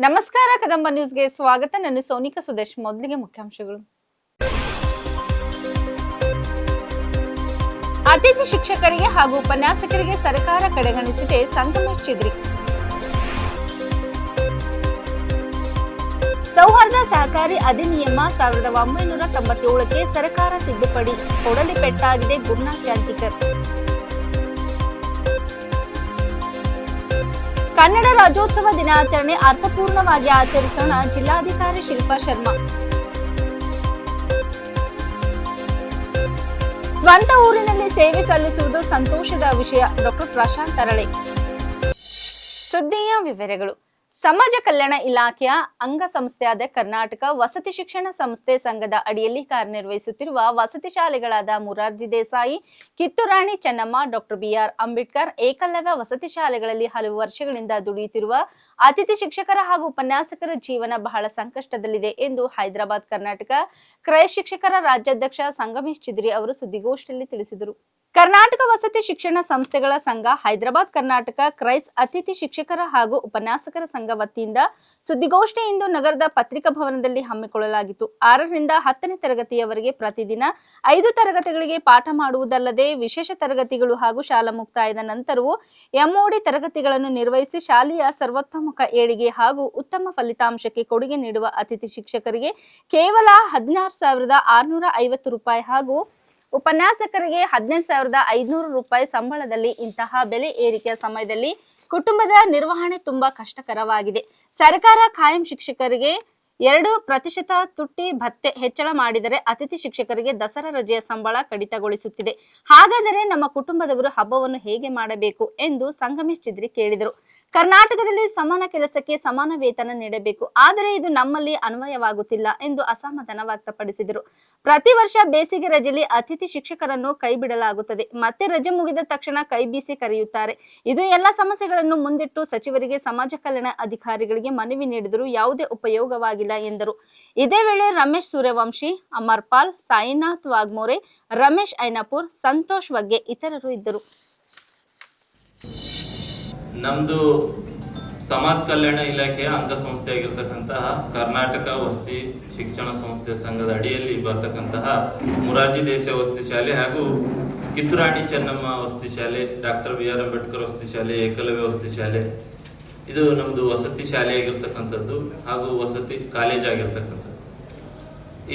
ನಮಸ್ಕಾರ ಕದಂಬ ನ್ಯೂಸ್ಗೆ ಸ್ವಾಗತ. ನಾನು ಸೋನಿಕಾ ಸುದೇಶ್. ಮೊದಲಿಗೆ ಮುಖ್ಯಾಂಶಗಳು. ಅತಿಥಿ ಶಿಕ್ಷಕರಿಗೆ ಹಾಗೂ ಉಪನ್ಯಾಸಕರಿಗೆ ಸರ್ಕಾರ ಕಡೆಗಣಿಸಿದೆ. ಸಂಗಮೇಶ್ ಚಿದ್ರಿ. ಸೌಹಾರ್ದ ಸಹಕಾರಿ ಅಧಿನಿಯಮ 1997ಕ್ಕೆ ಸರ್ಕಾರ ತಿದ್ದುಪಡಿ. ಕೊಡಲಿ ಪೆಟ್ಟಾಗಿದೆ ಗುರುನಾಥ್ ಚಾಂತಿಕರ್. ಕನ್ನಡ ರಾಜ್ಯೋತ್ಸವ ದಿನಾಚರಣೆ ಅರ್ಥಪೂರ್ಣವಾಗಿ ಆಚರಿಸೋಣ. ಜಿಲ್ಲಾಧಿಕಾರಿ ಶಿಲ್ಪಾ ಶರ್ಮಾ. ಸ್ವಂತ ಊರಿನಲ್ಲಿ ಸೇವೆ ಸಲ್ಲಿಸುವುದು ಸಂತೋಷದ ವಿಷಯ. ಡಾಕ್ಟರ್ ಪ್ರಶಾಂತ್ ಅರಳೆ. ಸುದ್ದಿಯ ವಿವರಗಳು. ಸಮಾಜ ಕಲ್ಯಾಣ ಇಲಾಖೆಯ ಅಂಗಸಂಸ್ಥೆಯಾದ ಕರ್ನಾಟಕ ವಸತಿ ಶಿಕ್ಷಣ ಸಂಸ್ಥೆ ಸಂಘದ ಅಡಿಯಲ್ಲಿ ಕಾರ್ಯನಿರ್ವಹಿಸುತ್ತಿರುವ ವಸತಿ ಶಾಲೆಗಳಾದ ಮೊರಾರ್ಜಿ ದೇಸಾಯಿ, ಕಿತ್ತೂರಾಣಿ ಚೆನ್ನಮ್ಮ, ಡಾಕ್ಟರ್ ಬಿಆರ್ ಅಂಬೇಡ್ಕರ್ ಏಕಲವ್ಯ ವಸತಿ ಶಾಲೆಗಳಲ್ಲಿ ಹಲವು ವರ್ಷಗಳಿಂದ ದುಡಿಯುತ್ತಿರುವ ಅತಿಥಿ ಶಿಕ್ಷಕರ ಹಾಗೂ ಉಪನ್ಯಾಸಕರ ಜೀವನ ಬಹಳ ಸಂಕಷ್ಟದಲ್ಲಿದೆ ಎಂದು ಹೈದರಾಬಾದ್ ಕರ್ನಾಟಕ ಕ್ರೈಸ್ಟ್ ಶಿಕ್ಷಕರ ರಾಜ್ಯಾಧ್ಯಕ್ಷ ಸಂಗಮೇಶ್ ಚಿದ್ರಿ ಅವರು ಸುದ್ದಿಗೋಷ್ಠಿಯಲ್ಲಿ ತಿಳಿಸಿದರು. ಕರ್ನಾಟಕ ವಸತಿ ಶಿಕ್ಷಣ ಸಂಸ್ಥೆಗಳ ಸಂಘ ಹೈದರಾಬಾದ್ ಕರ್ನಾಟಕ ಕ್ರೈಸ್ಟ್ ಅತಿಥಿ ಶಿಕ್ಷಕರ ಹಾಗೂ ಉಪನ್ಯಾಸಕರ ಸಂಘ ವತಿಯಿಂದ ಸುದ್ದಿಗೋಷ್ಠಿ ಇಂದು ನಗರದ ಪತ್ರಿಕಾ ಭವನದಲ್ಲಿ ಹಮ್ಮಿಕೊಳ್ಳಲಾಗಿತ್ತು. 6ರಿಂದ 10ನೇ ತರಗತಿಯವರೆಗೆ ಪ್ರತಿದಿನ 5 ತರಗತಿಗಳಿಗೆ ಪಾಠ ಮಾಡುವುದಲ್ಲದೆ ವಿಶೇಷ ತರಗತಿಗಳು ಹಾಗೂ ಶಾಲಾ ಮುಕ್ತಾಯದ ನಂತರವೂ ಎಂಒಡಿ ತರಗತಿಗಳನ್ನು ನಿರ್ವಹಿಸಿ ಶಾಲೆಯ ಸರ್ವತೋಮುಖ ಏಳಿಗೆ ಹಾಗೂ ಉತ್ತಮ ಫಲಿತಾಂಶಕ್ಕೆ ಕೊಡುಗೆ ನೀಡುವ ಅತಿಥಿ ಶಿಕ್ಷಕರಿಗೆ ಕೇವಲ 16,650 ರೂಪಾಯಿ ಹಾಗೂ ಉಪನ್ಯಾಸಕರಿಗೆ 17,500 ರೂಪಾಯಿ ಸಂಬಳದಲ್ಲಿ ಇಂತಹ ಬೆಲೆ ಏರಿಕೆಯ ಸಮಯದಲ್ಲಿ ಕುಟುಂಬದ ನಿರ್ವಹಣೆ ತುಂಬಾ ಕಷ್ಟಕರವಾಗಿದೆ. ಸರ್ಕಾರ ಖಾಯಂ ಶಿಕ್ಷಕರಿಗೆ 2% ತುಟ್ಟಿ ಭತ್ಯೆ ಹೆಚ್ಚಳ ಮಾಡಿದರೆ ಅತಿಥಿ ಶಿಕ್ಷಕರಿಗೆ ದಸರಾ ರಜೆಯ ಸಂಬಳ ಕಡಿತಗೊಳಿಸುತ್ತಿದೆ. ಹಾಗಾದರೆ ನಮ್ಮ ಕುಟುಂಬದವರು ಹಬ್ಬವನ್ನು ಹೇಗೆ ಮಾಡಬೇಕು ಎಂದು ಸಂಗಮೇಶ್ ಚಿದ್ರಿ ಕೇಳಿದರು. ಕರ್ನಾಟಕದಲ್ಲಿ ಸಮಾನ ಕೆಲಸಕ್ಕೆ ಸಮಾನ ವೇತನ ನೀಡಬೇಕು, ಆದರೆ ಇದು ನಮ್ಮಲ್ಲಿ ಅನ್ವಯವಾಗುತ್ತಿಲ್ಲ ಎಂದು ಅಸಮಾಧಾನ ವ್ಯಕ್ತಪಡಿಸಿದರು. ಪ್ರತಿ ವರ್ಷ ಬೇಸಿಗೆ ರಜೆಯಲ್ಲಿ ಅತಿಥಿ ಶಿಕ್ಷಕರನ್ನು ಕೈ ಬಿಡಲಾಗುತ್ತದೆ. ಮತ್ತೆ ರಜೆ ಮುಗಿದ ತಕ್ಷಣ ಕೈ ಬೀಸಿ ಕರೆಯುತ್ತಾರೆ. ಇದು ಎಲ್ಲ ಸಮಸ್ಯೆಗಳನ್ನು ಮುಂದಿಟ್ಟು ಸಚಿವರಿಗೆ, ಸಮಾಜ ಕಲ್ಯಾಣ ಅಧಿಕಾರಿಗಳಿಗೆ ಮನವಿ ನೀಡಿದರೂ ಯಾವುದೇ ಉಪಯೋಗವಾಗಿಲ್ಲ ಎಂದರು. ಇದೇ ವೇಳೆ ರಮೇಶ್ ಸೂರ್ಯವಂಶಿ, ಅಮರ್ಪಾಲ್, ಸಾಯಿನಾಥ್ ವಾಗ್ಮೋರೆ, ರಮೇಶ್ ಐನಾಪುರ್, ಸಂತೋಷ್ ವಗ್ಗೆ ಇತರರು ಇದ್ದರು. ನಮ್ದು ಸಮಾಜ ಕಲ್ಯಾಣ ಇಲಾಖೆಯ ಅಂಗಸಂಸ್ಥೆಯಾಗಿರ್ತಕ್ಕಂತಹ ಕರ್ನಾಟಕ ವಸತಿ ಶಿಕ್ಷಣ ಸಂಸ್ಥೆ ಸಂಘದ ಅಡಿಯಲ್ಲಿ ಬರ್ತಕ್ಕಂತಹ ಮೊರಾರ್ಜಿ ದೇಸಾಯಿ ವಸತಿ ಶಾಲೆ ಹಾಗೂ ಕಿತ್ತೂರಾಣಿ ಚೆನ್ನಮ್ಮ ವಸತಿ ಶಾಲೆ, ಡಾಕ್ಟರ್ ಬಿಆರ್ ಅಂಬೇಡ್ಕರ್ ವಸತಿ ಶಾಲೆ, ಏಕಲವ್ಯ ವಸತಿ ಶಾಲೆ, ಇದು ನಮ್ದು ವಸತಿ ಶಾಲೆ ಆಗಿರ್ತಕ್ಕಂಥದ್ದು ಹಾಗೂ ವಸತಿ ಕಾಲೇಜ್ ಆಗಿರ್ತಕ್ಕಂಥದ್ದು.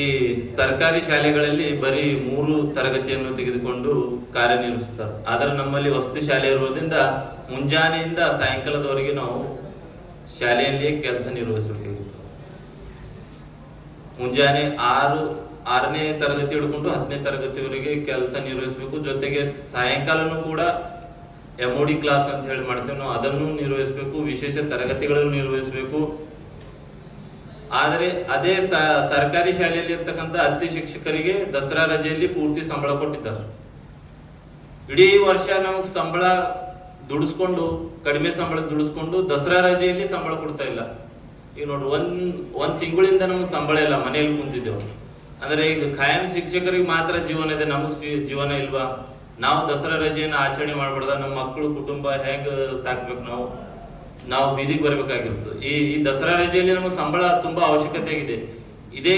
ಈ ಸರ್ಕಾರಿ ಶಾಲೆಗಳಲ್ಲಿ ಬರೀ 3 ತರಗತಿಯನ್ನು ತೆಗೆದುಕೊಂಡು ಕಾರ್ಯನಿರ್ವಹಿಸ್ತಾರೆ. ಆದರೆ ನಮ್ಮಲ್ಲಿ ವಸತಿ ಶಾಲೆ ಇರುವುದರಿಂದ ಮುಂಜಾನೆಯಿಂದ ಸಾಯಂಕಾಲದವರೆಗೆ ನಾವು ಶಾಲೆಯಲ್ಲಿಯೇ ಕೆಲಸ ನಿರ್ವಹಿಸಬೇಕಾಗಿತ್ತು. ಮುಂಜಾನೆ 6ನೇ ತರಗತಿ ಹಿಡ್ಕೊಂಡು 10ನೇ ತರಗತಿವರೆಗೆ ಕೆಲಸ ನಿರ್ವಹಿಸಬೇಕು. ಜೊತೆಗೆ ಸಾಯಂಕಾಲನೂ ಕೂಡ ಎಂಒಡಿ ಕ್ಲಾಸ್ ಅಂತ ಹೇಳಿ ಮಾಡ್ತೇವೆ ನಾವು, ಅದನ್ನು ನಿರ್ವಹಿಸಬೇಕು. ವಿಶೇಷ ತರಗತಿಗಳನ್ನು ನಿರ್ವಹಿಸಬೇಕು. ಆದರೆ ಅದೇ ಸರ್ಕಾರಿ ಶಾಲೆಯಲ್ಲಿ ಇರ್ತಕ್ಕಂಥ ಅತಿಥಿ ಶಿಕ್ಷಕರಿಗೆ ದಸರಾ ರಜೆಯಲ್ಲಿ ಪೂರ್ತಿ ಸಂಬಳ ಕೊಟ್ಟಿದ್ದಾರೆ. ಇಡೀ ವರ್ಷ ನಮಗೆ ಸಂಬಳ ದುಡಿಸ್ಕೊಂಡು, ಕಡಿಮೆ ಸಂಬಳ ದುಡಿಸ್ಕೊಂಡು ದಸರಾ ರಜೆಯಲ್ಲಿ ಸಂಬಳ ಕೊಡ್ತಾ ಇಲ್ಲ. ಈಗ ನೋಡ್ರಿ, ಒಂದ್ ತಿಂಗಳಿಂದ ನಮ್ಗೆ ಸಂಬಳ ಇಲ್ಲ, ಮನೆಯಲ್ಲಿ ಕುಂತಿದ್ದೇವೆ. ಅಂದ್ರೆ ಈಗ ಖಾಯಂ ಶಿಕ್ಷಕರಿಗೆ ಮಾತ್ರ ಜೀವನ ಇದೆ, ನಮಗ್ ಜೀವನ ಇಲ್ವಾ? ನಾವು ದಸರಾ ರಜೆಯನ್ನು ಆಚರಣೆ ಮಾಡ್ಬಾರ್ದ? ನಮ್ಮ ಮಕ್ಕಳು ಕುಟುಂಬ ಹೆಂಗ್ ಸಾಕ್ಬೇಕು? ನಾವು ಬೀದಿಗೆ ಬರ್ಬೇಕಾಗಿರ್ತದೆ. ಈ ದಸರಾ ರಜೆಯಲ್ಲಿ ನಮಗೆ ಸಂಬಳ ತುಂಬಾ ಅವಶ್ಯಕತೆ ಆಗಿದೆ. ಇದೇ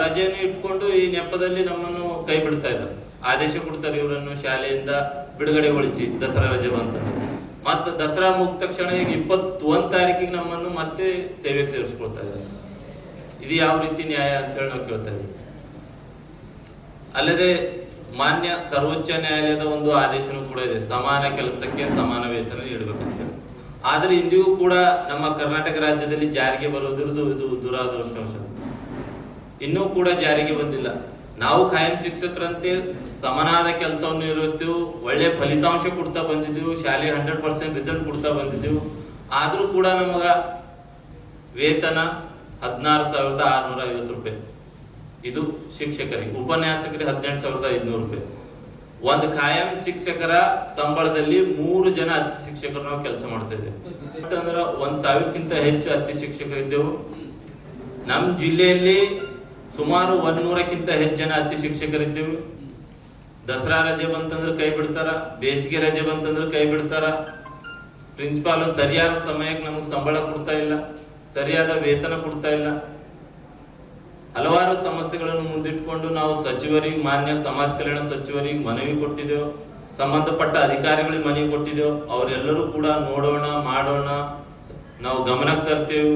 ರಜೆಯನ್ನು ಇಟ್ಕೊಂಡು ಈ ನೆಪದಲ್ಲಿ ನಮ್ಮನ್ನು ಕೈ ಬಿಡ್ತಾ ಇದ್ದಾರೆ. ಆದೇಶ ಕೊಡ್ತಾರೆ ಇವರನ್ನು ಶಾಲೆಯಿಂದ ಬಿಡುಗಡೆಗೊಳಿಸಿ ದಸರಾ ರಜೆ ಬಂತ. ಮತ್ತೆ ದಸರಾ ಮುಗಿದ ತಕ್ಷಣ ಈಗ 21 ತಾರೀಕಿಗೆ ನಮ್ಮನ್ನು ಮತ್ತೆ ಸೇವೆ ಸೇರಿಸ್ಕೊಳ್ತಾ ಇದ್ದಾರೆ. ಇದು ಯಾವ ರೀತಿ ನ್ಯಾಯ ಅಂತ ಹೇಳಿ ನಾವು ಕೇಳ್ತಾ ಇದ್ದೀವಿ. ಅಲ್ಲದೆ ಮಾನ್ಯ ಸರ್ವೋಚ್ಚ ನ್ಯಾಯಾಲಯದ ಒಂದು ಆದೇಶನೂ ಕೂಡ ಇದೆ, ಸಮಾನ ಕೆಲಸಕ್ಕೆ ಸಮಾನ ವೇತನ ನೀಡಬೇಕಂತ. ಆದ್ರೆ ಇಂದಿಗೂ ಕೂಡ ನಮ್ಮ ಕರ್ನಾಟಕ ರಾಜ್ಯದಲ್ಲಿ ಜಾರಿಗೆ ಬರೋದ್ರದ್ದು ಇದು ದುರಾದೃಷ್ಟವಶ. ಇನ್ನೂ ಕೂಡ ಜಾರಿಗೆ ಬಂದಿಲ್ಲ. ನಾವು ಖಾಯಂ ಶಿಕ್ಷಕರಂತೆ ಸಮನಾದ ಕೆಲಸವನ್ನು ನಿರ್ವಹಿಸ್ತೇವೆ, ಒಳ್ಳೆ ಫಲಿತಾಂಶ ಕೊಡ್ತಾ ಬಂದಿದ್ದೆವು, ಶಾಲೆ 100% ರಿಸಲ್ಟ್ ಕೊಡ್ತಾ ಬಂದಿದ್ದೆವು. ಆದ್ರೂ ಕೂಡ ನಮಗ ವೇತನ 16,650 ರೂಪಾಯಿ. ಇದು ಶಿಕ್ಷಕರಿಗೆ. ಉಪನ್ಯಾಸಕರಿಗೆ 17,500 ರೂಪಾಯಿ. ಒಂದು ಖಾಯಂ ಶಿಕ್ಷಕರ ಸಂಬಳದಲ್ಲಿ 3 ಜನ ಅತಿಥಿ ಶಿಕ್ಷಕರು ನಾವು ಕೆಲಸ ಮಾಡ್ತಾ ಇದ್ದೇವೆ. ಅಂದ್ರೆ 1,000ಕ್ಕಿಂತ ಹೆಚ್ಚು ಅತಿಥಿ ಶಿಕ್ಷಕರಿದ್ದೆವು. ನಮ್ಮ ಜಿಲ್ಲೆಯಲ್ಲಿ ಸುಮಾರು 100ಕ್ಕಿಂತ ಹೆಚ್ಚು ಜನ ಅತಿಥಿ ಶಿಕ್ಷಕರಿದ್ದೆವು. ದಸರಾ ರಜೆ ಬಂತಂದ್ರೆ ಕೈ ಬಿಡ್ತಾರ, ಬೇಸಿಗೆ ರಜೆ ಬಂತಂದ್ರೆ ಕೈ ಬಿಡ್ತಾರ. ಪ್ರಿನ್ಸಿಪಾಲ್ ಸರಿಯಾದ ಸಮಯಕ್ಕೆ ನಮಗೆ ಸಂಬಳ ಕೊಡ್ತಾ ಇಲ್ಲ. ಸರಿಯಾದ ವೇತನ ಕೊಡ್ತಾ ಇಲ್ಲ. ಹಲವಾರು ಸಮಸ್ಯೆಗಳನ್ನು ಮುಂದಿಟ್ಕೊಂಡು ನಾವು ಸಚಿವರಿಗೆ, ಮಾನ್ಯ ಸಮಾಜ ಕಲ್ಯಾಣ ಸಚಿವರಿಗೆ ಮನವಿ ಕೊಟ್ಟಿದ್ದೆವು, ಸಂಬಂಧಪಟ್ಟ ಅಧಿಕಾರಿಗಳಿಗೆ ಮನವಿ ಕೊಟ್ಟಿದ್ದೆವು. ಅವರೆಲ್ಲರೂ ಕೂಡ ನೋಡೋಣ, ಮಾಡೋಣ, ನಾವು ಗಮನಕ್ಕೆ ತರ್ತೇವೆ,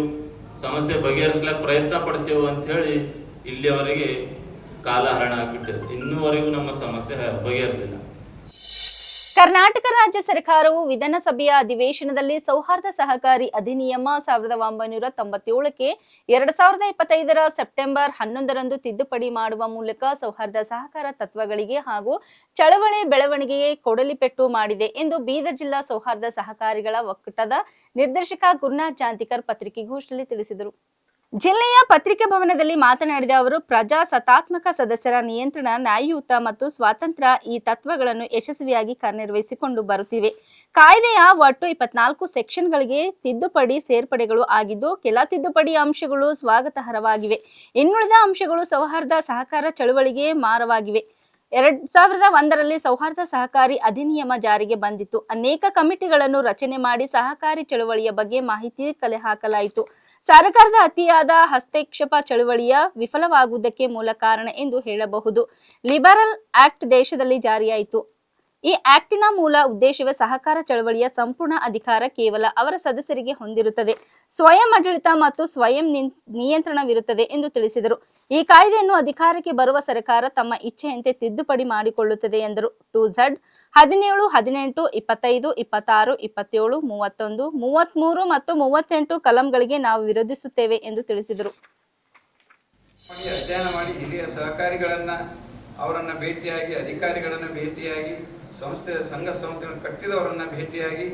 ಸಮಸ್ಯೆ ಬಗೆಹರಿಸ್ಲಿಕ್ಕೆ ಪ್ರಯತ್ನ ಪಡ್ತೇವೆ ಅಂತ ಹೇಳಿ ಇಲ್ಲಿಯವರೆಗೆ ಕಾಲ ಹರಣ ಆಗ್ಬಿಟ್ಟಿದೆ. ಇನ್ನೂವರೆಗೂ ನಮ್ಮ ಸಮಸ್ಯೆ ಬಗೆಹರಿದಿಲ್ಲ. ಕರ್ನಾಟಕ ರಾಜ್ಯ ಸರ್ಕಾರವು ವಿಧಾನಸಭೆಯ ಅಧಿವೇಶನದಲ್ಲಿ ಸೌಹಾರ್ದ ಸಹಕಾರಿ ಅಧಿನಿಯಮ 1997ಕ್ಕೆ 2025ರ ಸೆಪ್ಟೆಂಬರ್ 11ರಂದು ತಿದ್ದುಪಡಿ ಮಾಡುವ ಮೂಲಕ ಸೌಹಾರ್ದ ಸಹಕಾರ ತತ್ವಗಳಿಗೆ ಹಾಗೂ ಚಳವಳಿ ಬೆಳವಣಿಗೆಗೆ ಕೊಡಲಿಪೆಟ್ಟು ಮಾಡಿದೆ ಎಂದು ಬೀದರ್ ಜಿಲ್ಲಾ ಸೌಹಾರ್ದ ಸಹಕಾರಿಗಳ ಒಕ್ಕೂಟದ ನಿರ್ದೇಶಕ ಗುರುನಾಥ್ ಜಾಂತಿಕರ್ ಪತ್ರಿಕಾಗೋಷ್ಠಿಯಲ್ಲಿ ತಿಳಿಸಿದರು. ಜಿಲ್ಲೆಯ ಪತ್ರಿಕೆ ಭವನದಲ್ಲಿ ಮಾತನಾಡಿದ ಅವರು, ಪ್ರಜಾಸತ್ತಾತ್ಮಕ ಸದಸ್ಯರ ನಿಯಂತ್ರಣ, ನ್ಯಾಯಯುತ ಮತ್ತು ಸ್ವಾತಂತ್ರ್ಯ ಈ ತತ್ವಗಳನ್ನು ಯಶಸ್ವಿಯಾಗಿ ಕಾರ್ಯನಿರ್ವಹಿಸಿಕೊಂಡು ಬರುತ್ತಿವೆ. ಕಾಯ್ದೆಯ ಒಟ್ಟು 24 ಸೆಕ್ಷನ್ಗಳಿಗೆ ತಿದ್ದುಪಡಿ ಸೇರ್ಪಡೆಗಳು ಆಗಿದ್ದು, ಕೆಲ ತಿದ್ದುಪಡಿ ಅಂಶಗಳು ಸ್ವಾಗತಾರ್ಹವಾಗಿವೆ. ಇನ್ನುಳಿದ ಅಂಶಗಳು ಸೌಹಾರ್ದ ಸಹಕಾರ ಚಳುವಳಿಗೆ ಮಾರವಾಗಿವೆ. 2001ರಲ್ಲಿ ಸೌಹಾರ್ದ ಸಹಕಾರಿ ಅಧಿನಿಯಮ ಜಾರಿಗೆ ಬಂದಿತ್ತು. ಅನೇಕ ಕಮಿಟಿಗಳನ್ನು ರಚನೆ ಮಾಡಿ ಸಹಕಾರಿ ಚಳುವಳಿಯ ಬಗ್ಗೆ ಮಾಹಿತಿ ಕಲೆ ಹಾಕಲಾಯಿತು. ಸರ್ಕಾರದ ಅತಿಯಾದ ಹಸ್ತಕ್ಷೇಪ ಚಳುವಳಿಯ ವಿಫಲವಾಗುವುದಕ್ಕೆ ಮೂಲ ಕಾರಣ ಎಂದು ಹೇಳಬಹುದು. ಲಿಬರಲ್ ಆಕ್ಟ್ ದೇಶದಲ್ಲಿ ಜಾರಿಯಾಯಿತು. ಈ ಆಕ್ಟಿನ ಮೂಲ ಉದ್ದೇಶವೇ ಸಹಕಾರ ಚಳವಳಿಯ ಸಂಪೂರ್ಣ ಅಧಿಕಾರ ಕೇವಲ ಅವರ ಸದಸ್ಯರಿಗೆ ಹೊಂದಿರುತ್ತದೆ, ಸ್ವಯಂ ಆಡಳಿತ ಮತ್ತು ಸ್ವಯಂ ನಿಯಂತ್ರಣವಿರುತ್ತದೆ ಎಂದು ತಿಳಿಸಿದರು. ಈ ಕಾಯ್ದೆಯನ್ನು ಅಧಿಕಾರಕ್ಕೆ ಬರುವ ಸರ್ಕಾರ ತಮ್ಮ ಇಚ್ಛೆಯಂತೆ ತಿದ್ದುಪಡಿ ಮಾಡಿಕೊಳ್ಳುತ್ತದೆ ಎಂದರು. 2Z 17, 18, 25, 26, 27, 31, 33 ಮತ್ತು 38 ಕಲಂಗಳಿಗೆ ನಾವು ವಿರೋಧಿಸುತ್ತೇವೆ ಎಂದು ತಿಳಿಸಿದರು. ಅಧ್ಯಯನ ಮಾಡಿ ಹಿರಿಯ ಸಹಕಾರಿಗಳನ್ನ ಅವರನ್ನ ಭೇಟಿಯಾಗಿ, ಅಧಿಕಾರಿಗಳನ್ನ ಭೇಟಿಯಾಗಿ, ಸಂಘ ಸಂಸ್ಥೆಗಳನ್ನು ಕಟ್ಟಿದವರನ್ನ ಭೇಟಿಯಾಗಿ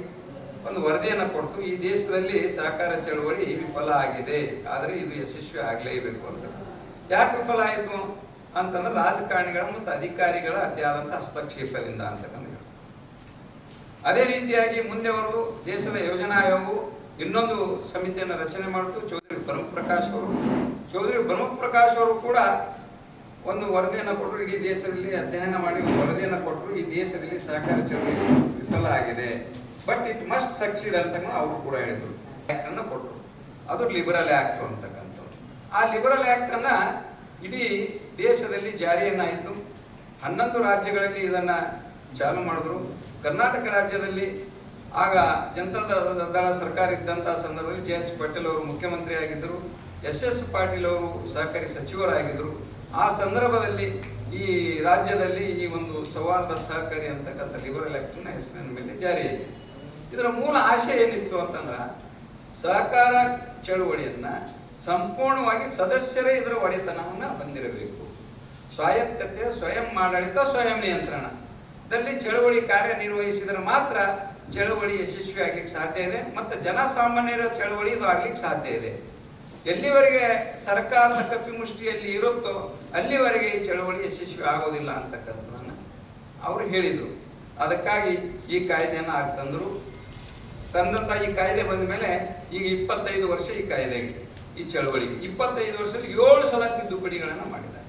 ಒಂದು ವರದಿಯನ್ನು ಕೊಡ್ತು. ಈ ದೇಶದಲ್ಲಿ ಸಹಕಾರ ಚಳವಳಿ ವಿಫಲ ಆಗಿದೆ, ಆದರೆ ಇದು ಯಶಸ್ವಿ ಆಗಲೇಬೇಕು ಅಂತ. ಯಾಕೆ ವಿಫಲ ಆಯಿತು ಅಂತಂದ್ರೆ ರಾಜಕಾರಣಿಗಳ ಮತ್ತು ಅಧಿಕಾರಿಗಳ ಅತಿಯಾದಂಥ ಹಸ್ತಕ್ಷೇಪದಿಂದ ಅಂತಕ್ಕಂಥ. ಅದೇ ರೀತಿಯಾಗಿ ಮುಂದೆ ಅವರು ದೇಶದ ಯೋಜನಾ ಆಯೋಗವು ಇನ್ನೊಂದು ಸಮಿತಿಯನ್ನು ರಚನೆ ಮಾಡಿತು. ಚೌಧರಿ ಬ್ರಹ್ಮಪ್ರಕಾಶ್ ಅವರು ಕೂಡ ಒಂದು ವರದಿಯನ್ನು ಕೊಟ್ಟರು. ಇಡೀ ದೇಶದಲ್ಲಿ ಅಧ್ಯಯನ ಮಾಡಿ ಒಂದು ವರದಿಯನ್ನು ಕೊಟ್ಟರು. ಈ ದೇಶದಲ್ಲಿ ಸಹಕಾರ ಚಳವಳಿ ವಿಫಲ ಆಗಿದೆ, ಬಟ್ ಇಟ್ ಮಸ್ಟ್ ಸಕ್ಸೀಡ್ ಅಂತ ಅವರು ಕೂಡ ಹೇಳಿದ್ರು. ಆಕ್ಟ್ ಅನ್ನು ಕೊಟ್ಟರು. ಅದು ಲಿಬರಲ್ ಆಕ್ಟ್ ಅಂತಕ್ಕಂಥದ್ದು. ಆ ಲಿಬರಲ್ ಆಕ್ಟ್ ಅನ್ನ ಇಡೀ ದೇಶದಲ್ಲಿ ಜಾರಿಯನ್ನಾಯಿತು. 11 ರಾಜ್ಯಗಳಲ್ಲಿ ಇದನ್ನ ಚಾಲು ಮಾಡಿದ್ರು. ಕರ್ನಾಟಕ ರಾಜ್ಯದಲ್ಲಿ ಆಗ ಜನತಾ ದಳ ಸರ್ಕಾರ ಇದ್ದಂತಹ ಸಂದರ್ಭದಲ್ಲಿ JH ಪಾಟೀಲ್ ಅವರು ಮುಖ್ಯಮಂತ್ರಿ ಆಗಿದ್ದರು, SS ಪಾಟೀಲ್ ಅವರು ಸಹಕಾರಿ ಸಚಿವರಾಗಿದ್ದರು. ಆ ಸಂದರ್ಭದಲ್ಲಿ ಈ ರಾಜ್ಯದಲ್ಲಿ ಈ ಒಂದು ಸೌಹಾರ್ದ ಸಹಕಾರಿ ಅಂತಕ್ಕಂಥ ಲಿಬರಲ್ ಆಕ್ಟ್ನ ಹೆಸರಿನ ಮೇಲೆ ಜಾರಿ ಆಯಿತು. ಇದರ ಮೂಲ ಆಶಯ ಏನಿತ್ತು ಅಂತಂದ್ರೆ ಸಹಕಾರ ಚಳುವಳಿಯನ್ನ ಸಂಪೂರ್ಣವಾಗಿ ಸದಸ್ಯರೇ ಇದರ ಒಡೆತನವನ್ನ ಹೊಂದಿರಬೇಕು. ಸ್ವಾಯತ್ತತೆ, ಸ್ವಯಂ ಆಡಳಿತ, ಸ್ವಯಂ ನಿಯಂತ್ರಣದಲ್ಲಿ ಚಳುವಳಿ ಕಾರ್ಯನಿರ್ವಹಿಸಿದರೆ ಮಾತ್ರ ಚಳುವಳಿ ಯಶಸ್ವಿ ಆಗ್ಲಿಕ್ಕೆ ಸಾಧ್ಯ ಇದೆ ಮತ್ತು ಜನಸಾಮಾನ್ಯರ ಚಳುವಳಿ ಇದು ಆಗ್ಲಿಕ್ಕೆ ಸಾಧ್ಯ ಇದೆ. ಎಲ್ಲಿವರೆಗೆ ಸರ್ಕಾರದ ಕಪಿಮುಷ್ಟಿಯಲ್ಲಿ ಇರುತ್ತೋ ಅಲ್ಲಿವರೆಗೆ ಈ ಚಳವಳಿ ಯಶಸ್ವಿ ಆಗೋದಿಲ್ಲ ಅಂತಕ್ಕಂಥದ್ದನ್ನು ಅವರು ಹೇಳಿದರು. ಅದಕ್ಕಾಗಿ ಈ ಕಾಯ್ದೆಯನ್ನು ತಂದರು. ತಂದಂಥ ಈ ಕಾಯ್ದೆ ಬಂದ ಮೇಲೆ ಈಗ 25 ವರ್ಷ ಈ ಕಾಯ್ದೆಗೆ, ಈ ಚಳವಳಿಗೆ 25 ವರ್ಷದಲ್ಲಿ 7 ಸಲ ತಿದ್ದುಪಡಿಗಳನ್ನು ಮಾಡಿದ್ದಾರೆ.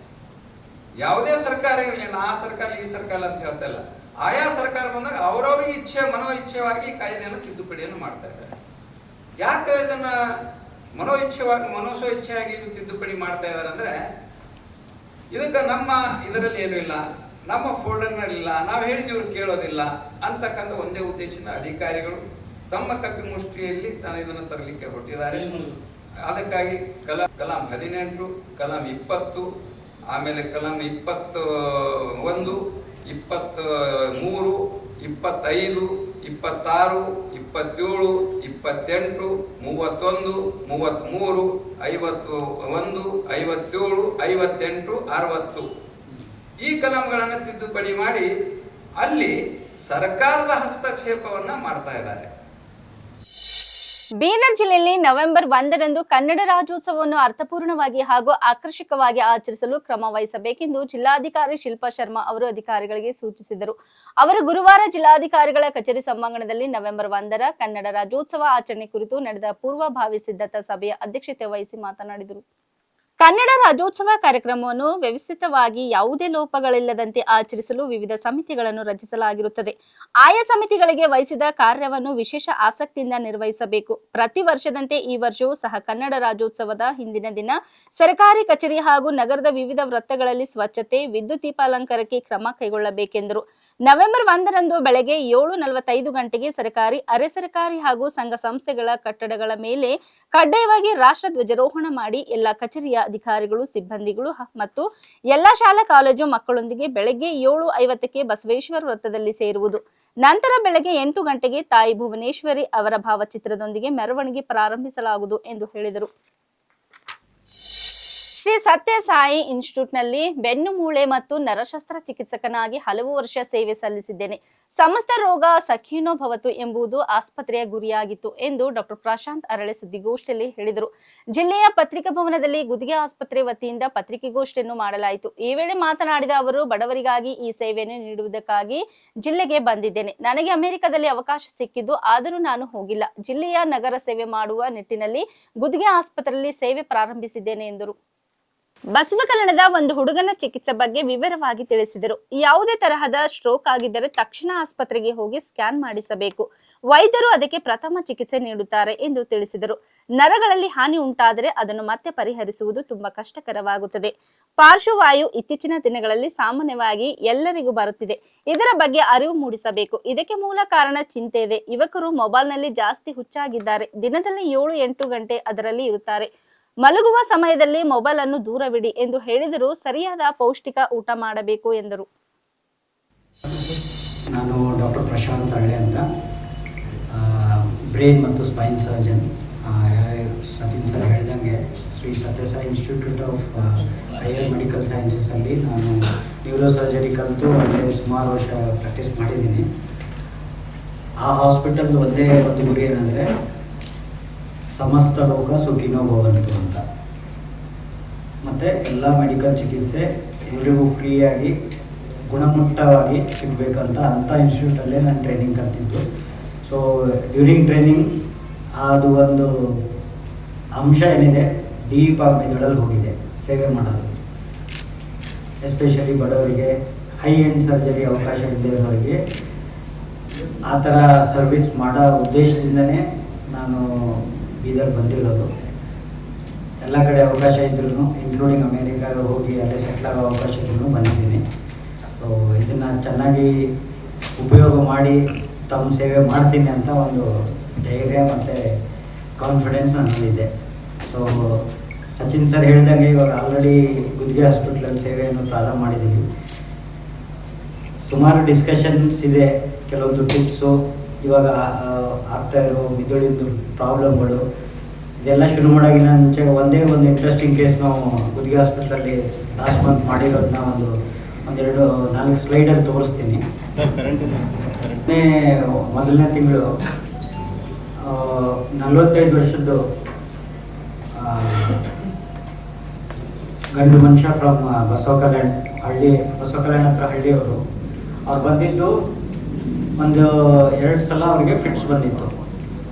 ಯಾವುದೇ ಸರ್ಕಾರ ಇರಲಿ, ಆ ಸರ್ಕಾರ ಈ ಸರ್ಕಾರ ಅಂತ ಹೇಳ್ತಾ ಇಲ್ಲ, ಆಯಾ ಸರ್ಕಾರ ಬಂದಾಗ ಅವರವ್ರಿಗೆ ಮನೋ ಇಚ್ಛೆವಾಗಿ ಈ ಕಾಯ್ದೆಯನ್ನು ತಿದ್ದುಪಡಿಯನ್ನು ಮಾಡ್ತಾ ಇದ್ದಾರೆ. ಯಾಕೆ ಇದನ್ನ ಮನೋಸ್ವ ಇಚ್ಛೆಯಾಗಿ ಇದು ತಿದ್ದುಪಡಿ ಮಾಡ್ತಾ ಇದ್ದಾರೆ ಅಂದ್ರೆ, ಇದಕ್ಕೆ ನಮ್ಮ ಇದರಲ್ಲಿ ಏನೂ ಇಲ್ಲ, ನಮ್ಮ ಫೋಲ್ಡರ್ನಲ್ಲಿಲ್ಲ, ನಾವು ಹೇಳಿದವರು ಕೇಳೋದಿಲ್ಲ ಅಂತಕ್ಕಂಥ ಒಂದೇ ಉದ್ದೇಶದಿಂದ ಅಧಿಕಾರಿಗಳು ತಮ್ಮ ಕಪಿಮುಷ್ಟಿಯಲ್ಲಿ ಇದನ್ನು ತರಲಿಕ್ಕೆ ಹೊರಟಿದ್ದಾರೆ. ಅದಕ್ಕಾಗಿ ಕಲಾಂ 18, ಕಲಾಂ 20, ಆಮೇಲೆ ಕಲಾಂ 21, 23, 25, 26, 27, 28, 31, 33, 51, 57, 58, 60 ಈ ಕಲಂಗಳನ್ನು ತಿದ್ದುಪಡಿ ಮಾಡಿ ಅಲ್ಲಿ ಸರ್ಕಾರದ ಹಸ್ತಕ್ಷೇಪವನ್ನ ಮಾಡ್ತಾ ಇದ್ದಾರೆ. ಬೀದರ್ ಜಿಲ್ಲೆಯಲ್ಲಿ ನವೆಂಬರ್ 1ರಂದು ಕನ್ನಡ ರಾಜ್ಯೋತ್ಸವವನ್ನು ಅರ್ಥಪೂರ್ಣವಾಗಿ ಹಾಗೂ ಆಕರ್ಷಕವಾಗಿ ಆಚರಿಸಲು ಕ್ರಮ ವಹಿಸಬೇಕೆಂದು ಜಿಲ್ಲಾಧಿಕಾರಿ ಶಿಲ್ಪಾ ಶರ್ಮಾ ಅವರು ಅಧಿಕಾರಿಗಳಿಗೆ ಸೂಚಿಸಿದರು. ಅವರು ಗುರುವಾರ ಜಿಲ್ಲಾಧಿಕಾರಿಗಳ ಕಚೇರಿ ಸಭಾಂಗಣದಲ್ಲಿ ನವೆಂಬರ್ 1ರ ಕನ್ನಡ ರಾಜ್ಯೋತ್ಸವ ಆಚರಣೆ ಕುರಿತು ನಡೆದ ಪೂರ್ವಭಾವಿ ಸಿದ್ಧತಾ ಸಭೆಯ ಅಧ್ಯಕ್ಷತೆ ವಹಿಸಿ ಮಾತನಾಡಿದರು. ಕನ್ನಡ ರಾಜ್ಯೋತ್ಸವ ಕಾರ್ಯಕ್ರಮವನ್ನು ವ್ಯವಸ್ಥಿತವಾಗಿ ಯಾವುದೇ ಲೋಪಗಳಿಲ್ಲದಂತೆ ಆಚರಿಸಲು ವಿವಿಧ ಸಮಿತಿಗಳನ್ನು ರಚಿಸಲಾಗಿರುತ್ತದೆ. ಆಯಾ ಸಮಿತಿಗಳಿಗೆ ವಹಿಸಿದ ಕಾರ್ಯವನ್ನು ವಿಶೇಷ ಆಸಕ್ತಿಯಿಂದ ನಿರ್ವಹಿಸಬೇಕು. ಪ್ರತಿ ವರ್ಷದಂತೆ ಈ ವರ್ಷವೂ ಸಹ ಕನ್ನಡ ರಾಜ್ಯೋತ್ಸವದ ಹಿಂದಿನ ದಿನ ಸರ್ಕಾರಿ ಕಚೇರಿ ಹಾಗೂ ನಗರದ ವಿವಿಧ ವೃತ್ತಗಳಲ್ಲಿ ಸ್ವಚ್ಛತೆ, ವಿದ್ಯುತ್ ದೀಪಾಲಂಕಾರಕ್ಕೆ ಕ್ರಮ ಕೈಗೊಳ್ಳಬೇಕೆಂದರು. ನವೆಂಬರ್ 1ರಂದು ಬೆಳಗ್ಗೆ 7:45 ಗಂಟೆಗೆ ಸರ್ಕಾರಿ, ಅರೆ ಸರ್ಕಾರಿ ಹಾಗೂ ಸಂಘ ಸಂಸ್ಥೆಗಳ ಕಟ್ಟಡಗಳ ಮೇಲೆ ಕಡ್ಡಾಯವಾಗಿ ರಾಷ್ಟ್ರ ಧ್ವಜಾರೋಹಣ ಮಾಡಿ ಎಲ್ಲ ಕಚೇರಿಯ ಅಧಿಕಾರಿಗಳು, ಸಿಬ್ಬಂದಿಗಳು ಮತ್ತು ಎಲ್ಲಾ ಶಾಲಾ ಕಾಲೇಜು ಮಕ್ಕಳೊಂದಿಗೆ ಬೆಳಗ್ಗೆ 7:50ಕ್ಕೆ ಬಸವೇಶ್ವರ ವೃತ್ತದಲ್ಲಿ ಸೇರುವುದು. ನಂತರ ಬೆಳಗ್ಗೆ 8 ಗಂಟೆಗೆ ತಾಯಿ ಭುವನೇಶ್ವರಿ ಅವರ ಭಾವಚಿತ್ರದೊಂದಿಗೆ ಮೆರವಣಿಗೆ ಪ್ರಾರಂಭಿಸಲಾಗುವುದು ಎಂದು ಹೇಳಿದರು. ಶ್ರೀ ಸತ್ಯ ಸಾಯಿ ಇನ್ಸ್ಟಿಟ್ಯೂಟ್ನಲ್ಲಿ ಬೆನ್ನು ಮೂಳೆ ಮತ್ತು ನರಶಸ್ತ್ರ ಚಿಕಿತ್ಸಕನಾಗಿ ಹಲವು ವರ್ಷ ಸೇವೆ ಸಲ್ಲಿಸಿದ್ದೇನೆ. ಸಮಸ್ತ ರೋಗ ಸಖೀನೋ ಭವತು ಎಂಬುದು ಆಸ್ಪತ್ರೆಯ ಗುರಿಯಾಗಿತ್ತು ಎಂದು ಡಾಕ್ಟರ್ ಪ್ರಶಾಂತ್ ಅರಳೆ ಸುದ್ದಿಗೋಷ್ಠಿಯಲ್ಲಿ ಹೇಳಿದರು. ಜಿಲ್ಲೆಯ ಪತ್ರಿಕಾ ಭವನದಲ್ಲಿ ಗುತ್ತಿಗೆ ಆಸ್ಪತ್ರೆ ವತಿಯಿಂದ ಪತ್ರಿಕೆಗೋಷ್ಠಿಯನ್ನು ಮಾಡಲಾಯಿತು. ಈ ವೇಳೆ ಮಾತನಾಡಿದ ಅವರು, ಬಡವರಿಗಾಗಿ ಈ ಸೇವೆಯನ್ನು ನೀಡುವುದಕ್ಕಾಗಿ ಜಿಲ್ಲೆಗೆ ಬಂದಿದ್ದೇನೆ. ನನಗೆ ಅಮೆರಿಕದಲ್ಲಿ ಅವಕಾಶ ಸಿಕ್ಕಿದ್ದು, ಆದರೂ ನಾನು ಹೋಗಿಲ್ಲ. ಜಿಲ್ಲೆಯ ನಗರ ಸೇವೆ ಮಾಡುವ ನಿಟ್ಟಿನಲ್ಲಿ ಗುತ್ತಿಗೆ ಆಸ್ಪತ್ರೆಯಲ್ಲಿ ಸೇವೆ ಪ್ರಾರಂಭಿಸಿದ್ದೇನೆ ಎಂದರು. ಬಸವ ಕಲ್ಯಾಣದ ಒಂದು ಹುಡುಗನ ಚಿಕಿತ್ಸೆ ಬಗ್ಗೆ ವಿವರವಾಗಿ ತಿಳಿಸಿದರು. ಯಾವುದೇ ತರಹದ ಸ್ಟ್ರೋಕ್ ಆಗಿದ್ದರೆ ತಕ್ಷಣ ಆಸ್ಪತ್ರೆಗೆ ಹೋಗಿ ಸ್ಕ್ಯಾನ್ ಮಾಡಿಸಬೇಕು. ವೈದ್ಯರು ಅದಕ್ಕೆ ಪ್ರಥಮ ಚಿಕಿತ್ಸೆ ನೀಡುತ್ತಾರೆ ಎಂದು ತಿಳಿಸಿದರು. ನರಗಳಲ್ಲಿ ಹಾನಿ ಉಂಟಾದರೆ ಅದನ್ನು ಮತ್ತೆ ಪರಿಹರಿಸುವುದು ತುಂಬಾ ಕಷ್ಟಕರವಾಗುತ್ತದೆ. ಪಾರ್ಶ್ವವಾಯು ಇತ್ತೀಚಿನ ದಿನಗಳಲ್ಲಿ ಸಾಮಾನ್ಯವಾಗಿ ಎಲ್ಲರಿಗೂ ಬರುತ್ತಿದೆ. ಇದರ ಬಗ್ಗೆ ಅರಿವು ಮೂಡಿಸಬೇಕು. ಇದಕ್ಕೆ ಮೂಲ ಕಾರಣ ಚಿಂತೆ ಇದೆ. ಯುವಕರು ಮೊಬೈಲ್ನಲ್ಲಿ ಜಾಸ್ತಿ ಹುಚ್ಚಾಗಿದ್ದಾರೆ. ದಿನದಲ್ಲಿ 7-8 ಗಂಟೆ ಅದರಲ್ಲಿ ಇರುತ್ತಾರೆ. ಮಲಗುವ ಸಮಯದಲ್ಲಿ ಮೊಬೈಲ್ ಅನ್ನು ದೂರವಿಡಿ ಎಂದು ಹೇಳಿದರು. ಸರಿಯಾದ ಪೌಷ್ಟಿಕ ಊಟ ಮಾಡಬೇಕು ಎಂದರು. ನಾನು ಡಾಕ್ಟರ್ ಪ್ರಶಾಂತ್ ಅರಳೆ ಅಂತ, ಬ್ರೈನ್ ಮತ್ತು ಸ್ಪೈನ್ ಸರ್ಜನ್. ಸಚಿನ್ ಸರ್ ಹೇಳ್ದಂಗೆ Shri Sathya Sai institute of higher medical ಸೈನ್ಸಸಲ್ಲಿ ನಾನು ನ್ಯೂರೋ ಸರ್ಜರಿ ಕಲಿತು ಅಲ್ಲೇ ಸುಮಾರು ವರ್ಷ ಪ್ರಾಕ್ಟೀಸ್ ಮಾಡಿದ್ದೀನಿ. ಆ ಹಾಸ್ಪಿಟಲ್ದು ಒಂದೇ ಒಂದು ಗುರಿ ಏನಂದರೆ ಸಮಸ್ತ ರೋಗ ಸುಖಿನೋ ಭವಂತು ಅಂತ. ಮತ್ತು ಎಲ್ಲ ಮೆಡಿಕಲ್ ಚಿಕಿತ್ಸೆ ಎಲ್ಲರಿಗೂ ಫ್ರೀಯಾಗಿ ಗುಣಮಟ್ಟವಾಗಿ ಸಿಗಬೇಕಂತ ಅಂಥ ಇನ್ಸ್ಟಿಟ್ಯೂಟಲ್ಲೇ ನಾನು ಟ್ರೈನಿಂಗ್ ಕಲ್ತಿದ್ದು. ಸೊ ಡ್ಯೂರಿಂಗ್ ಟ್ರೈನಿಂಗ್ ಅದು ಒಂದು ಅಂಶ ಏನಿದೆ ಡೀಪಾಗಿ ಮೆದುಳಲ್ಲಿ ಹೋಗಿದೆ ಸೇವೆ ಮಾಡೋದು. ಎಸ್ಪೆಷಲಿ ಬಡವರಿಗೆ, ಹೈ ಎಂಡ್ ಸರ್ಜರಿ ಅವಕಾಶ ಇದ್ದವರಿಗೆ ಆ ಥರ ಸರ್ವಿಸ್ ಮಾಡೋ ಉದ್ದೇಶದಿಂದನೇ ನಾನು ಬೀದರ್ ಬಂದಿರೋದು. ಎಲ್ಲ ಕಡೆ ಅವಕಾಶ ಇದ್ರೂ, ಇನ್ಕ್ಲೂಡಿಂಗ್ ಅಮೇರಿಕಾಗೆ ಹೋಗಿ ಅಲ್ಲೇ ಸೆಟ್ಲ್ ಆಗೋ ಅವಕಾಶ ಇದ್ರೂ ಬಂದಿದ್ದೀನಿ. ಸೊ ಇದನ್ನು ಚೆನ್ನಾಗಿ ಉಪಯೋಗ ಮಾಡಿ ತಮ್ಮ ಸೇವೆ ಮಾಡ್ತೀನಿ ಅಂತ ಒಂದು ಧೈರ್ಯ ಮತ್ತು ಕಾನ್ಫಿಡೆನ್ಸ್ ನನ್ನಲ್ಲಿದೆ. ಸೊ ಸಚಿನ್ ಸರ್ ಹೇಳ್ದಂಗೆ ಇವಾಗ ಆಲ್ರೆಡಿ ಗುತ್ತಿಗೆ ಹಾಸ್ಪಿಟ್ಲಲ್ಲಿ ಸೇವೆಯನ್ನು ಪ್ರಾರಂಭ ಮಾಡಿದ್ದೀವಿ. ಸುಮಾರು ಡಿಸ್ಕಷನ್ಸ್ ಇದೆ, ಕೆಲವೊಂದು ಟಿಪ್ಸು, ಇವಾಗ ಆಗ್ತಾ ಇರೋ ಮಿದುಳಿಂದು ಪ್ರಾಬ್ಲಮ್ಗಳು, ಇದೆಲ್ಲ ಶುರು ಮಾಡೋಕ್ಕಿಂತ ಮುಂಚೆ ಒಂದೇ ಒಂದು ಇಂಟ್ರೆಸ್ಟಿಂಗ್ ಕೇಸ್ ನಾವು ಗುತ್ತಿಗೆ ಹಾಸ್ಪಿಟ್ಲಲ್ಲಿ ಲಾಸ್ಟ್ ಮಂತ್ ಮಾಡಿರೋದನ್ನ ಒಂದೆರಡು 4 ಸ್ಲೈಡಲ್ಲಿ ತೋರಿಸ್ತೀನಿ. ಮೊದಲನೇ ತಿಂಗಳು 45 ವರ್ಷದ್ದು ಗಂಡು ಮನುಷ್ಯ ಫ್ರಮ್ ಬಸವ ಕಲ್ಯಾಣ ಹತ್ರ ಹಳ್ಳಿಯವರು. ಅವ್ರು ಬಂದಿದ್ದು ಒಂದು 2 ಸಲ ಅವರಿಗೆ ಫಿಟ್ಸ್ ಬಂದಿತ್ತು.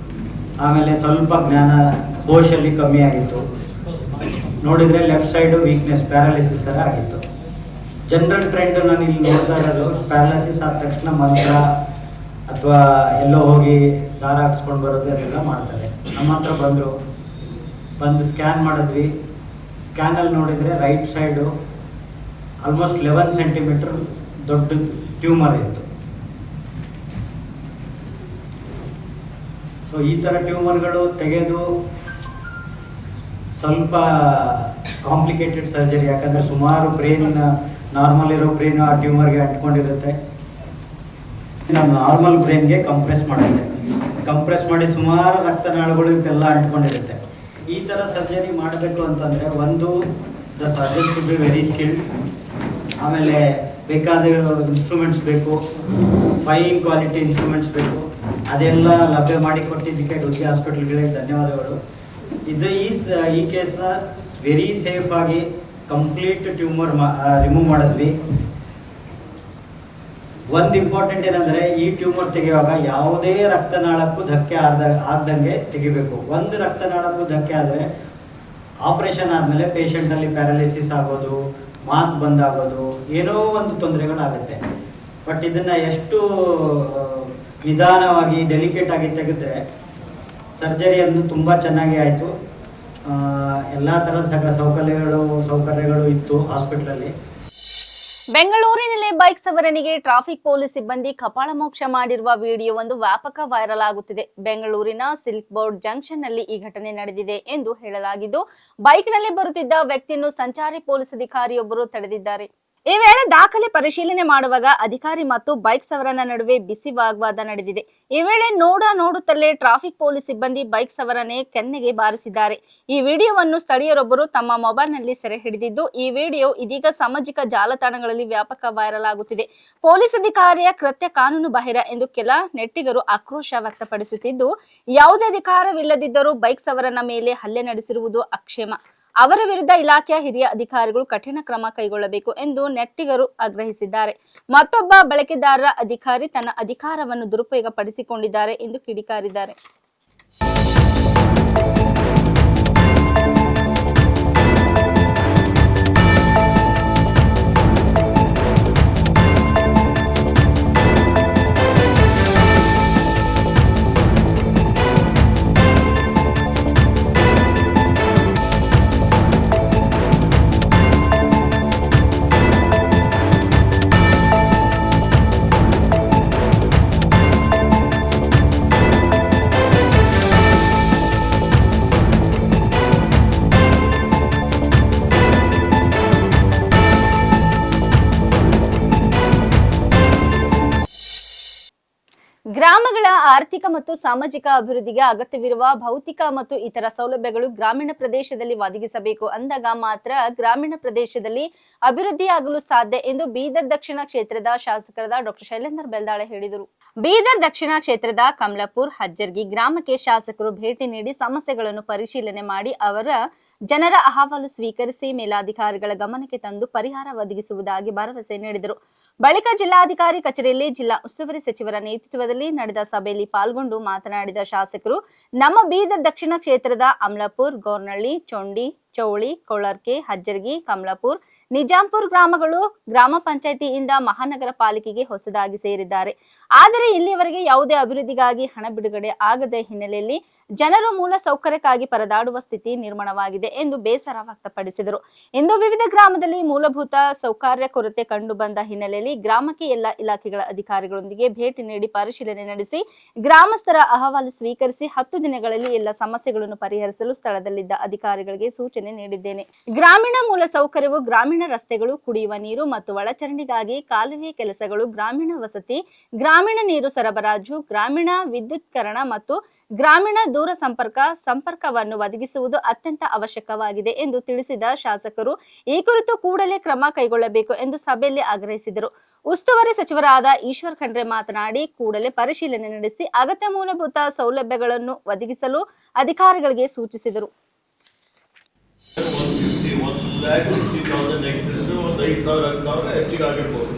ಆಮೇಲೆ ಸ್ವಲ್ಪ ಜ್ಞಾನ ಹೋಶಲ್ಲಿ ಕಮ್ಮಿ ಆಗಿತ್ತು. ನೋಡಿದರೆ ಲೆಫ್ಟ್ ಸೈಡು ವೀಕ್ನೆಸ್, ಪ್ಯಾರಾಲಿಸಿಸ್ ಥರ ಆಗಿತ್ತು. ಜನರಲ್ ಟ್ರೆಂಡ್ ನಾನು ಇಲ್ಲಿ ನೋಡ್ತಾ ಇರೋದು, ಪ್ಯಾರಾಲಿಸಿಸ್ ಆದ ತಕ್ಷಣ ಮಂತ್ರ ಅಥವಾ ಎಲ್ಲೋ ಹೋಗಿ ದಾರ ಹಾಕ್ಸ್ಕೊಂಡು ಬರೋದು ಅದೆಲ್ಲ ಮಾಡ್ತಾರೆ. ನಮ್ಮ ಹತ್ರ ಬಂದು ಸ್ಕ್ಯಾನ್ ಮಾಡಿದ್ವಿ. ಸ್ಕ್ಯಾನಲ್ಲಿ ನೋಡಿದರೆ ರೈಟ್ ಸೈಡು ಆಲ್ಮೋಸ್ಟ್ 11 ಸೆಂಟಿಮೀಟರ್ ದೊಡ್ಡ ಟ್ಯೂಮರ್ ಇತ್ತು. ಸೊ ಈ ಥರ ಟ್ಯೂಮರ್ಗಳು ತೆಗೆದು ಸ್ವಲ್ಪ ಕಾಂಪ್ಲಿಕೇಟೆಡ್ ಸರ್ಜರಿ, ಯಾಕಂದರೆ ಸುಮಾರು ಬ್ರೈನ್, ನಾರ್ಮಲ್ ಇರೋ ಬ್ರೈನು ಆ ಟ್ಯೂಮರ್ಗೆ ಅಂಟ್ಕೊಂಡಿರುತ್ತೆ. ನಮ್ಮ ನಾರ್ಮಲ್ ಬ್ರೈನ್ಗೆ ಕಂಪ್ರೆಸ್ ಮಾಡಿ ಸುಮಾರು ರಕ್ತನಾಳಗಳು ಇದೆಲ್ಲ ಅಂಟ್ಕೊಂಡಿರುತ್ತೆ. ಈ ಥರ ಸರ್ಜರಿ ಮಾಡಬೇಕು ಅಂತಂದರೆ ಒಂದು the surgeon should be very skilled. ಆಮೇಲೆ ಬೇಕಾದ ಇನ್ಸ್ಟ್ರೂಮೆಂಟ್ಸ್ ಬೇಕು, ಫೈನ್ ಕ್ವಾಲಿಟಿ ಇನ್ಸ್ಟ್ರೂಮೆಂಟ್ಸ್ ಬೇಕು. ಅದೆಲ್ಲ ಲಭ್ಯ ಮಾಡಿ ಕೊಟ್ಟಿದ್ದಕ್ಕೆ ಗುತ್ತಿಗೆ ಹಾಸ್ಪಿಟಲ್ಗಳಿಗೆ ಧನ್ಯವಾದಗಳು. ಇದು ಈ ಕೇಸ್ನ ವೆರಿ ಸೇಫ್ ಆಗಿ ಕಂಪ್ಲೀಟ್ ಟ್ಯೂಮರ್ ರಿಮೂವ್ ಮಾಡಿದ್ವಿ. ಒಂದು ಇಂಪಾರ್ಟೆಂಟ್ ಏನಂದರೆ, ಈ ಟ್ಯೂಮರ್ ತೆಗೆಯುವಾಗ ಯಾವುದೇ ರಕ್ತನಾಳಕ್ಕೂ ಧಕ್ಕೆ ಆಗ್ದಂಗೆ ತೆಗಿಬೇಕು. ಒಂದು ರಕ್ತನಾಳಕ್ಕೂ ಧಕ್ಕೆ ಆದರೆ ಆಪರೇಷನ್ ಆದಮೇಲೆ ಪೇಷಂಟಲ್ಲಿ ಪ್ಯಾರಾಲಿಸಿಸ್ ಆಗೋದು, ಮಾತು ಬಂದಾಗೋದು, ಏನೋ ಒಂದು ತೊಂದರೆಗಳಾಗುತ್ತೆ. ಬಟ್ ಇದನ್ನು ಎಷ್ಟು ನಿಧಾನವಾಗಿ ಡೆಲಿಕೇಟ್ ಆಗಿ ತೆಗೆದ್ರೆ ಸರ್ಜರಿಯನ್ನು ತುಂಬ ಚೆನ್ನಾಗಿ ಆಯಿತು. ಎಲ್ಲ ಥರದ ಸೌಕರ್ಯಗಳು ಇತ್ತು ಹಾಸ್ಪಿಟ್ಲಲ್ಲಿ. ಬೆಂಗಳೂರಿನಲ್ಲಿ ಬೈಕ್ ಸವಾರನಿಗೆ ಟ್ರಾಫಿಕ್ ಪೊಲೀಸ್ ಸಿಬ್ಬಂದಿ ಕಪಾಳ ಮೋಕ್ಷ ಮಾಡಿರುವ ವಿಡಿಯೋ ಒಂದು ವ್ಯಾಪಕ ವೈರಲ್ ಆಗುತ್ತಿದೆ. ಬೆಂಗಳೂರಿನ ಸಿಲ್ಕ್ ಬೋರ್ಡ್ ಜಂಕ್ಷನ್ ನಲ್ಲಿ ಈ ಘಟನೆ ನಡೆದಿದೆ ಎಂದು ಹೇಳಲಾಗಿದ್ದು, ಬೈಕ್ನಲ್ಲಿ ಬರುತ್ತಿದ್ದ ವ್ಯಕ್ತಿಯನ್ನು ಸಂಚಾರಿ ಪೊಲೀಸ್ ಅಧಿಕಾರಿಯೊಬ್ಬರು ತಡೆದಿದ್ದಾರೆ. ಈ ವೇಳೆ ದಾಖಲೆ ಪರಿಶೀಲನೆ ಮಾಡುವಾಗ ಅಧಿಕಾರಿ ಮತ್ತು ಬೈಕ್ ಸವಾರನ ನಡುವೆ ಬಿಸಿ ವಾಗ್ವಾದ ನಡೆದಿದೆ. ಈ ವೇಳೆ ನೋಡುತ್ತಲೇ ಟ್ರಾಫಿಕ್ ಪೊಲೀಸ್ ಸಿಬ್ಬಂದಿ ಬೈಕ್ ಸವಾರನೇ ಕೆನ್ನೆಗೆ ಬಾರಿಸಿದ್ದಾರೆ. ಈ ವಿಡಿಯೋವನ್ನು ಸ್ಥಳೀಯರೊಬ್ಬರು ತಮ್ಮ ಮೊಬೈಲ್ನಲ್ಲಿ ಸೆರೆ ಹಿಡಿದಿದ್ದು, ಈ ವಿಡಿಯೋ ಇದೀಗ ಸಾಮಾಜಿಕ ಜಾಲತಾಣಗಳಲ್ಲಿ ವ್ಯಾಪಕ ವೈರಲ್ ಆಗುತ್ತಿದೆ. ಪೊಲೀಸ್ ಅಧಿಕಾರಿಯ ಕೃತ್ಯ ಕಾನೂನು ಬಾಹಿರ ಎಂದು ಕೆಲ ನೆಟ್ಟಿಗರು ಆಕ್ರೋಶ ವ್ಯಕ್ತಪಡಿಸುತ್ತಿದ್ದು, ಯಾವುದೇ ಅಧಿಕಾರವಿಲ್ಲದಿದ್ದರೂ ಬೈಕ್ ಸವಾರನ ಮೇಲೆ ಹಲ್ಲೆ ನಡೆಸಿರುವುದು ಅಕ್ಷಮ್ಯ. ಅವರ ವಿರುದ್ಧ ಇಲಾಖೆಯ ಹಿರಿಯ ಅಧಿಕಾರಿಗಳು ಕಠಿಣ ಕ್ರಮ ಕೈಗೊಳ್ಳಬೇಕು ಎಂದು ನೆಟ್ಟಿಗರು ಆಗ್ರಹಿಸಿದ್ದಾರೆ. ಮತ್ತೊಬ್ಬ ಬಳಕೆದಾರರ ಅಧಿಕಾರಿ ತನ್ನ ಅಧಿಕಾರವನ್ನು ದುರುಪಯೋಗ ಪಡಿಸಿಕೊಂಡಿದ್ದಾರೆ ಎಂದು ಕಿಡಿಕಾರಿದ್ದಾರೆ. ಗ್ರಾಮಗಳ ಆರ್ಥಿಕ ಮತ್ತು ಸಾಮಾಜಿಕ ಅಭಿವೃದ್ಧಿಗೆ ಅಗತ್ಯವಿರುವ ಭೌತಿಕ ಮತ್ತು ಇತರ ಸೌಲಭ್ಯಗಳು ಗ್ರಾಮೀಣ ಪ್ರದೇಶದಲ್ಲಿ ಒದಗಿಸಬೇಕು. ಅಂದಾಗ ಮಾತ್ರ ಗ್ರಾಮೀಣ ಪ್ರದೇಶದಲ್ಲಿ ಅಭಿವೃದ್ಧಿಯಾಗಲು ಸಾಧ್ಯ ಎಂದು ಬೀದರ್ ದಕ್ಷಿಣ ಕ್ಷೇತ್ರದ ಶಾಸಕರಾದ ಡಾಕ್ಟರ್ ಶೈಲೇಂದ್ರ ಬೆಲ್ದಾಳೆ ಹೇಳಿದರು. ಬೀದರ್ ದಕ್ಷಿಣ ಕ್ಷೇತ್ರದ ಕಮಲಾಪುರ ಹಜ್ಜರ್ಗಿ ಗ್ರಾಮಕ್ಕೆ ಶಾಸಕರು ಭೇಟಿ ನೀಡಿ ಸಮಸ್ಯೆಗಳನ್ನು ಪರಿಶೀಲನೆ ಮಾಡಿ ಅವರ ಜನರ ಅಹವಾಲು ಸ್ವೀಕರಿಸಿ ಮೇಲಾಧಿಕಾರಿಗಳ ಗಮನಕ್ಕೆ ತಂದು ಪರಿಹಾರ ಒದಗಿಸುವುದಾಗಿ ಭರವಸೆ ನೀಡಿದರು. ಬಳಿಕ ಜಿಲ್ಲಾಧಿಕಾರಿ ಕಚೇರಿಯಲ್ಲಿ ಜಿಲ್ಲಾ ಉಸ್ತುವಾರಿ ಸಚಿವರ ನೇತೃತ್ವದಲ್ಲಿ ನಡೆದ ಸಭೆಯಲ್ಲಿ ಪಾಲ್ಗೊಂಡು ಮಾತನಾಡಿದ ಶಾಸಕರು, ನಮ್ಮ ಬೀದರ್ ದಕ್ಷಿಣ ಕ್ಷೇತ್ರದ ಅಮಲಾಪುರ, ಗೋರ್ನಳ್ಳಿ, ಚೊಂಡಿ, ಚೌಳಿ, ಕೊಳರ್ಕೆ, ಹಜ್ಜರ್ಗಿ, ಕಮಲಾಪುರ, ನಿಜಾಂಪುರ ಗ್ರಾಮಗಳು ಗ್ರಾಮ ಪಂಚಾಯಿತಿಯಿಂದ ಮಹಾನಗರ ಪಾಲಿಕೆಗೆ ಹೊಸದಾಗಿ ಸೇರಿದ್ದಾರೆ. ಆದರೆ ಇಲ್ಲಿಯವರೆಗೆ ಯಾವುದೇ ಅಭಿವೃದ್ಧಿಗಾಗಿ ಹಣ ಬಿಡುಗಡೆ ಆಗದ ಹಿನ್ನೆಲೆಯಲ್ಲಿ ಜನರು ಮೂಲ ಸೌಕರ್ಯಕ್ಕಾಗಿ ಪರದಾಡುವ ಸ್ಥಿತಿ ನಿರ್ಮಾಣವಾಗಿದೆ ಎಂದು ಬೇಸರ ವ್ಯಕ್ತಪಡಿಸಿದರು. ಇಂದು ವಿವಿಧ ಗ್ರಾಮದಲ್ಲಿ ಮೂಲಭೂತ ಸೌಕರ್ಯ ಕೊರತೆ ಕಂಡು ಬಂದ ಹಿನ್ನೆಲೆಯಲ್ಲಿ ಗ್ರಾಮಕ್ಕೆ ಎಲ್ಲ ಇಲಾಖೆಗಳ ಅಧಿಕಾರಿಗಳೊಂದಿಗೆ ಭೇಟಿ ನೀಡಿ ಪರಿಶೀಲನೆ ನಡೆಸಿ ಗ್ರಾಮಸ್ಥರ ಅಹವಾಲು ಸ್ವೀಕರಿಸಿ 10 ದಿನಗಳಲ್ಲಿ ಎಲ್ಲ ಸಮಸ್ಯೆಗಳನ್ನು ಪರಿಹರಿಸಲು ಸ್ಥಳದಲ್ಲಿದ್ದ ಅಧಿಕಾರಿಗಳಿಗೆ ಸೂಚನೆ ನೀಡಿದ್ದೇನೆ. ಗ್ರಾಮೀಣ ಮೂಲ ಸೌಕರ್ಯವು ಗ್ರಾಮೀಣ ರಸ್ತೆಗಳು, ಕುಡಿಯುವ ನೀರು ಮತ್ತು ಒಳಚರಂಡಿಗಾಗಿ ಕಾಲುವೆ ಕೆಲಸಗಳು, ಗ್ರಾಮೀಣ ವಸತಿ, ಗ್ರಾಮೀಣ ನೀರು ಸರಬರಾಜು, ಗ್ರಾಮೀಣ ವಿದ್ಯುತ್ಕರಣ ಮತ್ತು ಗ್ರಾಮೀಣ ದೂರ ಸಂಪರ್ಕವನ್ನು ಒದಗಿಸುವುದು ಅತ್ಯಂತ ಅವಶ್ಯಕವಾಗಿದೆ ಎಂದು ತಿಳಿಸಿದ ಶಾಸಕರು ಈ ಕುರಿತು ಕೂಡಲೇ ಕ್ರಮ ಕೈಗೊಳ್ಳಬೇಕು ಎಂದು ಸಭೆಯಲ್ಲಿ ಆಗ್ರಹಿಸಿದರು. ಉಸ್ತುವಾರಿ ಸಚಿವರಾದ ಈಶ್ವರ್ ಖಂಡ್ರೆ ಮಾತನಾಡಿ, ಕೂಡಲೇ ಪರಿಶೀಲನೆ ನಡೆಸಿ ಅಗತ್ಯ ಮೂಲಭೂತ ಸೌಲಭ್ಯಗಳನ್ನು ಒದಗಿಸಲು ಅಧಿಕಾರಿಗಳಿಗೆ ಸೂಚಿಸಿದರು. 1,60,000 ಹೆಕ್ಟೇರ್ಸ್ ಒಂದು 5,000 ಹೆಚ್ಚಿಗೆ ಆಗಿರ್ಬೋದು.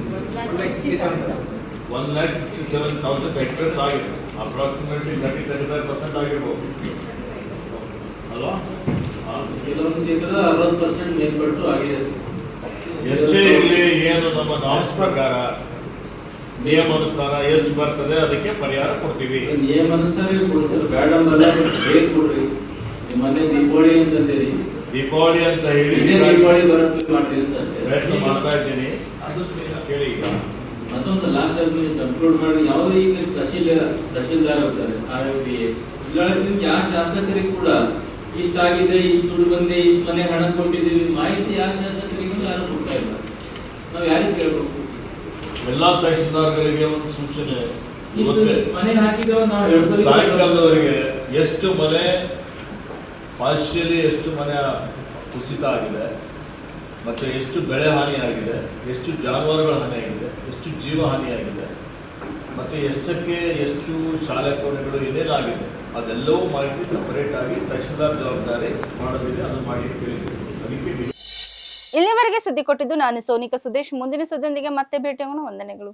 1,67,000 ಹೆಕ್ಟೇರ್ಸ್ ಆಗಿದೆ. ಅಪ್ರಾಕ್ಸಿಮೇಟ್ಲಿ 30-35% ಆಗಿರ್ಬೋದು ಅಲ್ವಾ? ಕೆಲವೊಂದು ಕ್ಷೇತ್ರದ 60% ಮೇಲ್ಪಟ್ಟು ಆಗಿದೆ. ಎಷ್ಟೇ ಇಲ್ಲಿ ಏನು ನಮ್ಮ ನಾಮ್ಸ್ ಪ್ರಕಾರ ನಿಯಮಾನುಸಾರ ಎಷ್ಟು ಬರ್ತದೆ ಅದಕ್ಕೆ ಪರಿಹಾರ ಕೊಡ್ತೀವಿ. ನಿಯಮಾನುಸಾರ ಕೊಡ್ತಾರೆ, ಬೇಡ ಅಂಬಲ್ಲ, ಬೇಗ ಕೊಡ್ರಿ. ಮೊನ್ನೆ ದೀಪಾವಳಿ ಅಂತಂದೇರಿ, ದೀಪಾವಳಿ ಅಂತ ಹೇಳಿ ದೀಪಾವಳಿ ಬರುತ್ತೆ ಮಾಡ್ರಿ ಅಂತ ಪ್ರಯತ್ನ ಮಾಡ್ತಾ ಇದ್ದೀನಿ. ಅದು ಕೇಳಿ ಈಗ ಮತ್ತೊಂದು ಲಾಸ್ಟ್ ಟೈಮ್ ಕಂಕ್ಲೂಡ್ ಮಾಡಿ ಯಾವುದೇ ಈಗ ತಹಶೀಲ್ದಾರ್ ಇರ್ತಾರೆ, ಯಾವ ಶಾಸಕರಿಗೆ ಕೂಡ ಇಷ್ಟಾಗಿದೆ, ಇಷ್ಟು ದುಡ್ಡು ಬಂದೆ, ಇಷ್ಟು ಮನೆ ಹಣ ಕೊಟ್ಟಿದ್ದೀವಿ ಮಾಹಿತಿ ಯಾವ ಶಾಸಕರಿಗೂ ಯಾರು ಕೊಡ್ತಾ ಇಲ್ಲ. ನಾವು ಯಾರಿಗೆ ಕೇಳಬೇಕು? ಎಲ್ಲಾ ತಹಶೀಲ್ದಾರ್ಗಳಿಗೆ ಒಂದು ಸೂಚನೆ, ಮನೆ ಹಾಕಿದವ ನಾವು ಹೇಳ್ಬೋದು. ಸಾಯಂಕಾಲದವರೆಗೆ ಎಷ್ಟು ಮನೆ ಪಾರ್ಶಿಯಲಿ ಎಷ್ಟು ಮನೆ ಕುಸಿತ ಆಗಿದೆ, ಮತ್ತು ಎಷ್ಟು ಬೆಳೆ ಹಾನಿಯಾಗಿದೆ, ಎಷ್ಟು ಜಾನುವಾರುಗಳ ಹಾನಿಯಾಗಿದೆ, ಎಷ್ಟು ಜೀವ ಹಾನಿಯಾಗಿದೆ, ಮತ್ತು ಎಷ್ಟಕ್ಕೆ ಎಷ್ಟು ಶಾಲೆ ಕೋಣೆಗಳು ಏನೇನಾಗಿದೆ ಅದೆಲ್ಲವೂ ಮಾಹಿತಿ ಸಪರೇಟ್ ಆಗಿ ತಹಶೀಲ್ದಾರ್ ಜವಾಬ್ದಾರಿ ಮಾಡೋದಿದೆ, ಅದು ಮಾಡಿ ಅದಕ್ಕೆ. ಇಲ್ಲಿವರೆಗೆ ಸುದ್ದಿ ಕೊಟ್ಟಿದ್ದು ನಾನು ಸೋನಿಕಾ ಸುದೇಶ್. ಮುಂದಿನ ಸುದ್ದಿಯೊಂದಿಗೆ ಮತ್ತೆ ಭೇಟಿಯಾಗೋಣ. ವಂದನೆಗಳು.